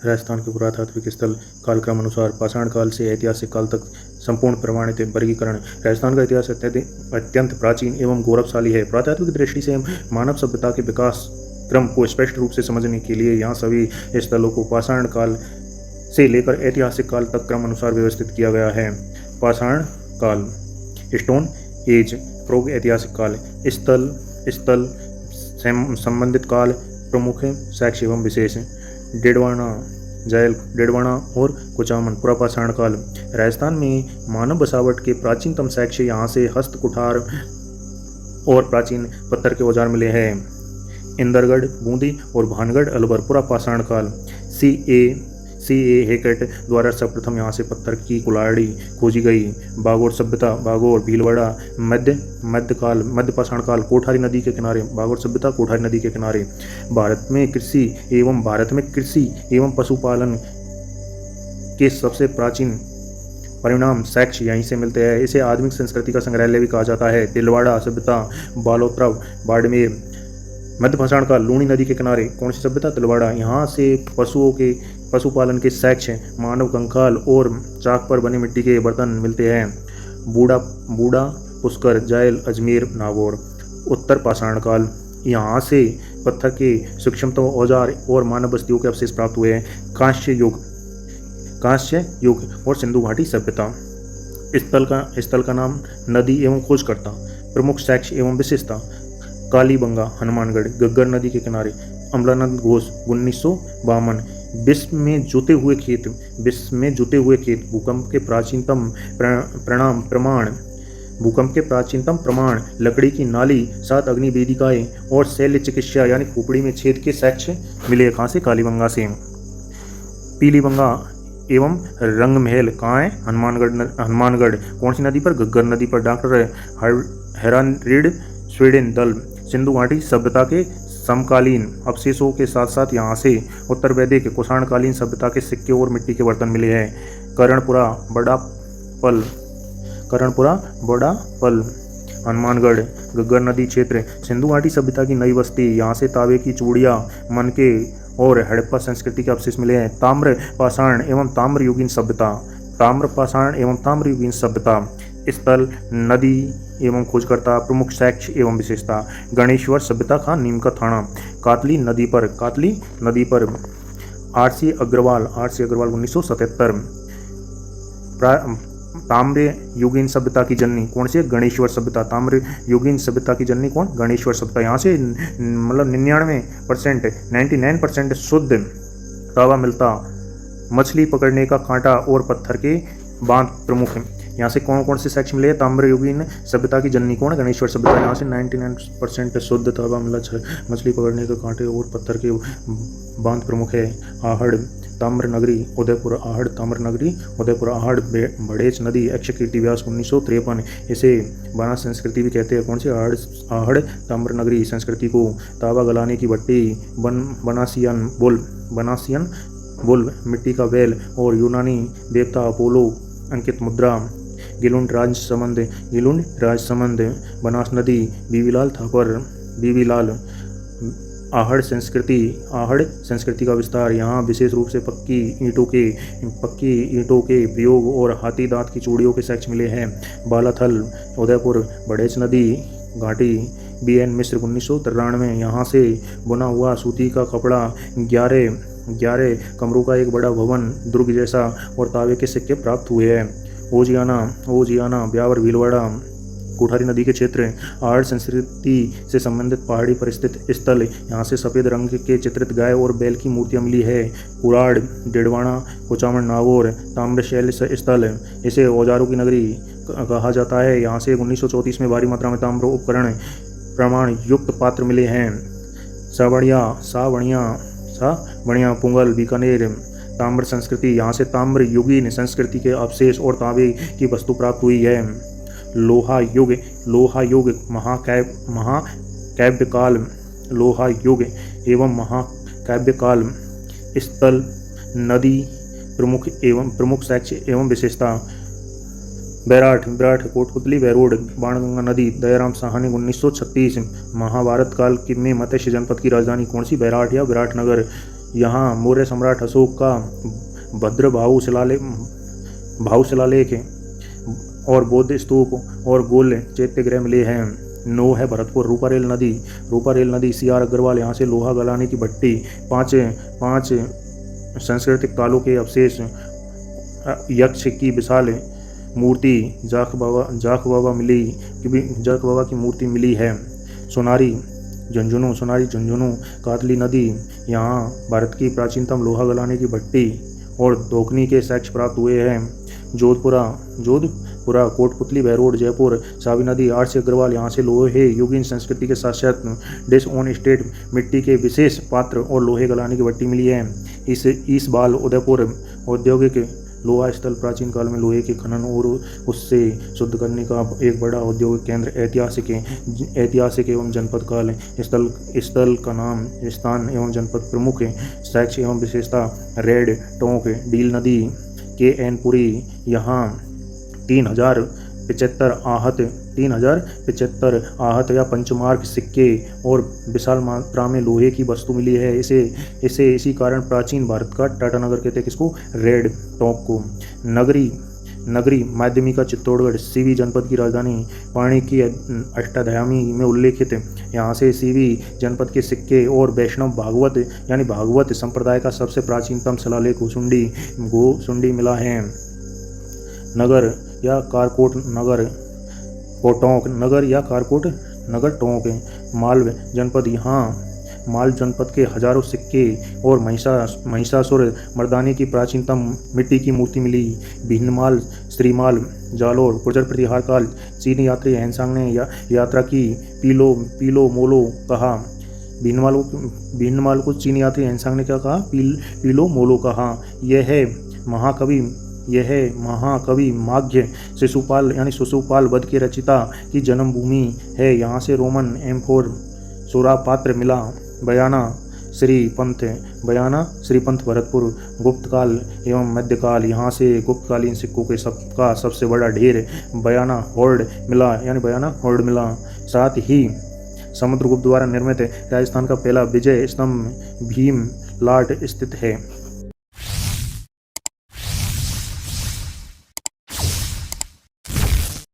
राजस्थान के पुरातात्विक स्थल कालक्रम अनुसार पाषाण काल से ऐतिहासिक काल तक संपूर्ण प्रमाणित वर्गीकरण। राजस्थान का इतिहास अत्यंत प्राचीन एवं गौरवशाली है। पुरातात्विक दृष्टि से मानव सभ्यता के विकास क्रम को स्पष्ट रूप से समझने के लिए यहाँ सभी स्थलों को पाषाण काल से लेकर ऐतिहासिक काल तक क्रम अनुसार व्यवस्थित किया गया है। पाषाण काल, स्टोन एज, प्रोग ऐतिहासिक काल, स्थल संबंधित काल, प्रमुख साक्ष्य एवं विशेष, डेडवाना, जायल, डेडवाना और कुचामन। पुरापाषाण काल, राजस्थान में मानव बसावट के प्राचीनतम साक्ष्य यहाँ से हस्त कुठार और प्राचीन पत्थर के औजार मिले हैं। इंदरगढ़, बूंदी और भानगढ़, अलवर। पुरापाषाण काल, सी ए हेकेट द्वारा सर्वप्रथम यहाँ से पत्थर की कुल्हाड़ी खोजी गई। बागोर सभ्यता, बागोर, भीलवाड़ा। मध्यपाषाण काल, कोठारी नदी के किनारे। बागोर सभ्यता कोठारी नदी के किनारे। भारत में कृषि एवं पशुपालन के सबसे प्राचीन परिणाम साक्ष्य यहीं से मिलते हैं। इसे आधुनिक संस्कृति का संग्रहालय भी कहा जाता है। तिलवाड़ा सभ्यता, बालोत्रव, बाड़मेर। मध्यपाषाण काल, लूणी नदी के किनारे। कौन सी सभ्यता? तिलवाड़ा। यहाँ से पशुपालन के साक्ष्य, मानव कंकाल और चाक पर बने मिट्टी के बर्तन मिलते हैं। बूढ़ा, पुष्कर, जायल, अजमेर, नागौर। उत्तर पाषाण काल, यहाँ से पत्थर के सूक्ष्मतम औजार और मानव बस्तियों के अवशेष प्राप्त हुए हैं। कांस्य युग और सिंधु घाटी सभ्यता। स्थल का नाम, नदी एवं खोजकर्ता। प्रमुख साक्ष्य एवं विशेषता, कालीबंगा, हनुमानगढ़, घग्गर नदी के किनारे। अमलानंद घोष, 1952। विश्व में जुते हुए खेत, भूकंप के प्राचीनतम प्रमाण, लकड़ी की नाली, 7 अग्नि वेदिकाएं और शैल्य चिकित्सा यानी खोपड़ी में छेद के साक्ष्य मिले। कहाँ से? कालीबंगा से। पीलीबंगा एवं रंगमहल कहाँ है? हनुमानगढ़। कौन सी नदी पर? घग्गर नदी पर। डॉक्टर हेरानरीड, स्वीडन। दल, सिंधु घाटी सभ्यता के समकालीन अवशेषों के साथ साथ यहाँ से उत्तर वैदिक कुषाणकालीन सभ्यता के सिक्के और मिट्टी के बर्तन मिले हैं। करणपुरा, बड़ापल, हनुमानगढ़, घग्गर नदी क्षेत्र, सिंधु घाटी सभ्यता की नई बस्ती। यहाँ से तांबे की चूड़ियाँ, मनके और हड़प्पा संस्कृति के अवशेष मिले हैं। ताम्रपाषाण एवं ताम्रयुगीन सभ्यता। स्थल, नदी एवं खोजकर्ता। प्रमुख साक्ष्य एवं विशेषता, गणेश्वर सभ्यता का नीम का थाना। कातली नदी पर। आर.सी. अग्रवाल, 1977। ताम्र युगीन सभ्यता की जननी कौन सी? गणेश्वर सभ्यता। ताम्र युगीन सभ्यता की जननी कौन? गणेश्वर सभ्यता। यहाँ से मतलब 99% शुद्ध तांबा मिलता। मछली पकड़ने का कांटा और पत्थर के बांध प्रमुख। यहाँ से कौन कौन से साक्ष्य मिले? ताम्र युगीन सभ्यता की जननी कौन? गणेश्वर सभ्यता। यहाँ से 99% शुद्ध तांबा मिला। मछली पकड़ने के कांटे और पत्थर के बांध प्रमुख है। आहड़ ताम्र नगरी, उदयपुर। आहड़, बड़ेच नदी, एक्सकीर्ति व्यास, 1953। इसे बना संस्कृति भी कहते हैं। कौन से? आहड़ ताम्र नगरी संस्कृति को। तांबा गलाने की भट्टी, बनासियन बुल, मिट्टी का बैल और यूनानी देवता अपोलो अंकित मुद्रा। गिलुंड राजसमंद, बनास नदी, बीबीलाल। आहड़ संस्कृति का विस्तार। यहाँ विशेष रूप से पक्की ईंटों के प्रयोग और हाथी दांत की चूड़ियों के साक्ष्य मिले हैं। बालाथल, उदयपुर, बड़ेच नदी घाटी। B.N. मिश्र, 1993। यहाँ से बुना हुआ सूती का कपड़ा, 11 कमरों का एक बड़ा भवन, दुर्ग जैसा और तांबे के सिक्के प्राप्त हुए हैं। ओजियाना, ब्यावर, भीलवाड़ा, कोठारी नदी के क्षेत्र। आहड़ संस्कृति से संबंधित पहाड़ी पर स्थित स्थल। यहाँ से सफ़ेद रंग के चित्रित गाय और बैल की मूर्तियाँ मिली है। कुराड़, डेडवाना, कुचामन, नागौर। ताम्रशैल स्थल, इसे औजारों की नगरी कहा जाता है। यहाँ से 1934 में भारी मात्रा में ताम्र उपकरण प्रमाण युक्त पात्र मिले हैं। सावणिया, पुंगल, बीकानेर। ताम्र संस्कृति, यहाँ से ताम्र युगीन संस्कृति के अवशेष और तांबे की वस्तु प्राप्त हुई है। लोहा युग, महाकाव्यकाल। लोहा युग एवं महाकाव्यकाल। स्थल, नदी, प्रमुख साक्ष्य एवं विशेषता। बैराठ, कोटपुतली, बैरोड, बाणगंगा नदी। दयाराम साहनी, 1936। महाभारत काल में मत्स्य जनपद की राजधानी कौन सी? बैराठ या विराटनगर। यहाँ मौर्य सम्राट अशोक का भद्र भाऊ शिलालेख और बौद्ध स्तूप और गोल चैत्यगृह मिले हैं। 9 है भरतपुर रूपारेल नदी CR अग्रवाल यहाँ से लोहा गलाने की भट्टी। 5 सांस्कृतिक कालों के अवशेष, यक्ष की विशाल मूर्ति, जाख बाबा की मूर्ति मिली है। सोनारी झुंझुनू कातली नदी यहाँ भारत की प्राचीनतम लोहा गलाने की भट्टी और दोकनी के साक्ष्य प्राप्त हुए हैं। जोधपुरा कोटपुतली बहरोड जयपुर सावी नदी RC अग्रवाल यहाँ से लोहे युगीन संस्कृति के साथ साथ डिश ऑन स्टेट मिट्टी के विशेष पात्र और लोहे गलाने की भट्टी मिली है। इस बाल उदयपुर औद्योगिक लोहा स्थल प्राचीन काल में लोहे के खनन और उससे शुद्ध करने का एक बड़ा औद्योगिक केंद्र ऐतिहासिक एवं जनपद काल स्थल का नाम स्थान एवं जनपद प्रमुख साक्ष्य एवं विशेषता रेड टोंक डील नदी के एनपुरी यहाँ 3075 आहत या पंचमार्क सिक्के और विशाल मात्रा में लोहे की वस्तु मिली है। इसी कारण प्राचीन भारत का टाटानगर कहते हैं किसको, रेड टोंक को। नगरी माध्यमिका चित्तौड़गढ़ सीवी जनपद की राजधानी पाणी की अष्टाध्यायी में उल्लेखित यहाँ से सीवी जनपद के सिक्के और वैष्णव भागवत संप्रदाय का सबसे प्राचीनतम शिलालेख गोसुंडी मिला है। नगर या कारकोट टोंक मालव जनपद यहाँ माल जनपद के हजारों सिक्के और महिषासुर मर्दानी की प्राचीनतम मिट्टी की मूर्ति मिली। भीनमाल श्रीमाल जालोर गुर्जर प्रतिहार काल चीनी यात्री हैंसांग ने यात्रा की पीलो मोलो कहा। भीनमाल को चीनी यात्री हैंसांग ने क्या कहा, पीलो मोलो कहा। यह महाकवि माघ्य शिशुपाल वध के रचिता की जन्मभूमि है। यहाँ से रोमन एम्फोर सुरापात्र मिला। बयाना श्रीपंथ भरतपुर गुप्तकाल एवं मध्यकाल यहाँ से गुप्तकालीन सिक्कों के सबका सबसे बड़ा ढेर बयाना होर्ड मिला। साथ ही समुद्रगुप्त द्वारा निर्मित राजस्थान का पहला विजय स्तंभ भीम लाट स्थित है।